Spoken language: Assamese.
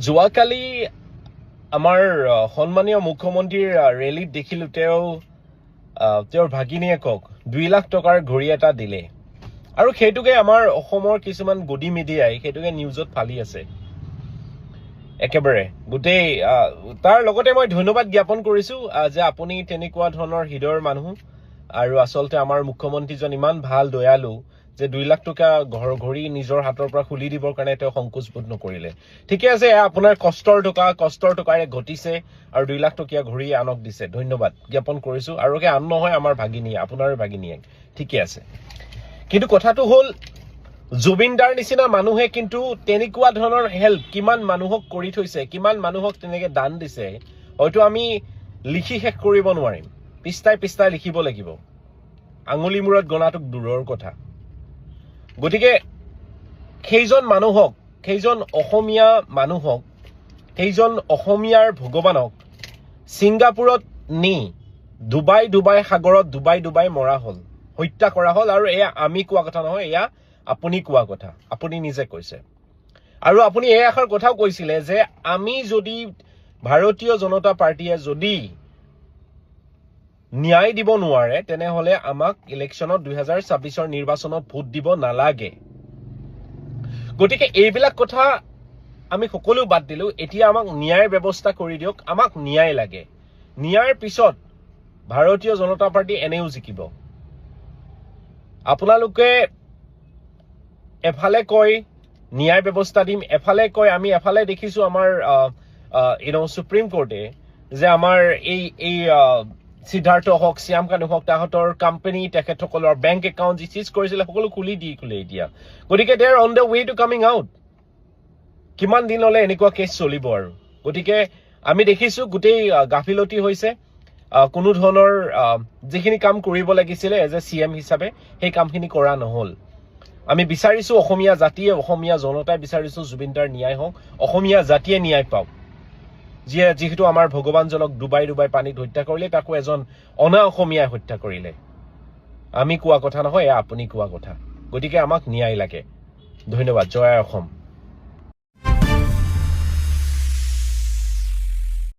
যোৱাকালি আমাৰ সন্মানীয় মুখ্যমন্ত্ৰীৰ ৰেলীত দেখিলো তেওঁৰ ভাগিনীয়েকক 2 লাখ টকাৰ ঘড়ী এটা দিলে আৰু সেইটোকে আমাৰ অসমৰ কিছুমান গদি মিডিয়াই সেইটোকে নিউজত ফালি আছে একেবাৰে গোটেই তাৰ লগতে মই ধন্যবাদ জ্ঞাপন কৰিছো যে আপুনি তেনেকুৱা ধৰণৰ হৃদয়ৰ মানুহ আৰু আচলতে আমাৰ মুখ্যমন্ত্ৰীজন ইমান ভাল দয়ালু যে 2 লাখ টকা ঘড়ী নিজৰ হাতৰ পৰা খুলি দিবৰ কাৰণে তেওঁ সংকোচ বোধ নকৰিলে ঠিকে আছে আপোনাৰ কষ্টৰ টকাৰে ঘটিছে আৰু 2 লাখ টকীয়া ঘড়ী আনক দিছে ধন্যবাদ জ্ঞাপন কৰিছো আৰু কে আন নহয় আমাৰ ভাগিনী আপোনাৰ ভাগিনীয়ে ঠিকে আছে কিন্তু কথাটো হল জুবিনদাৰ নিচিনা মানুহে কিন্তু তেনেকুৱা ধৰণৰ হেল্প কিমান মানুহক কৰি থৈছে কিমান মানুহক তেনেকে দান দিছে হয়তো আমি লিখি শেষ কৰিব নোৱাৰিম পিস্তাই লিখিব লাগিব আঙুলি মূৰত গণাটো দূৰৰ কথা গতিকে সেইজন মানুহক সেইজন অসমীয়া মানুহক সেইজন অসমীয়াৰ ভগৱানক সিংগাপুৰত নি ডুবাই সাগৰত ডুবাই মৰা হল হত্যা কৰা হল আৰু এয়া আমি কোৱা কথা নহয় এয়া আপুনি কোৱা কথা আপুনি নিজে কৈছে আৰু আপুনি এই আখৰ কথাও কৈছিলে যে আমি যদি ভাৰতীয় জনতা পাৰ্টিয়ে যদি ন্যায় দিব নোৱাৰে তেনেহলে আমাক ইলেকশ্যনত 2026ৰ নিৰ্বাচনত ভোট দিব নালাগে গতিকে এইবিলাক কথা আমি সকলো বাদ দিলো এতিয়া আমাক ন্যায় ব্যৱস্থা কৰি দিয়ক আমাক ন্যায় লাগে ন্যায়ৰ পিছত ভাৰতীয় জনতা পাৰ্টি এনেও জিকিব আপোনালোকে এফালে কয় ন্যায় ব্যৱস্থা দিম এফালে কয় আমি এফালে দেখিছো আমাৰ সুপ্ৰিম কোৰ্টে যে আমাৰ এই সিদ্ধাৰ্থ হক শ্যামকানু হক তাহতৰ কোম্পানী তেখেতসকলৰ বেংক একাউণ্ট যি চিজ কৰিছিলে সকলো খুলি দিয়া গতিকে they are on the way to coming out কিমান দিনলৈ এনেকুৱা কেছ চলিব আৰু গতিকে আমি দেখিছো গোটেই গাফিলতি হৈছে কোনো ধৰণৰ যিখিনি কাম কৰিব লাগিছিলে এজ এ CM হিচাপে সেই কামখিনি কৰা নহল আমি বিচাৰিছো অসমীয়া জাতিয়ে অসমীয়া জনতাই বিচাৰিছো জুবিনদাৰ ন্যায় হওক অসমীয়া জাতিয়ে ন্যায় পাওক যিহেতু আমাৰ ভগৱানজনক ডুবাই পানীত হত্যা কৰিলে তাকো এজন অনা অসমীয়াই হত্যা কৰিলে আমি কোৱা কথা নহয় আপুনি কোৱা কথা গতিকে আমাক ন্যায় লাগে ধন্যবাদ জয় অসম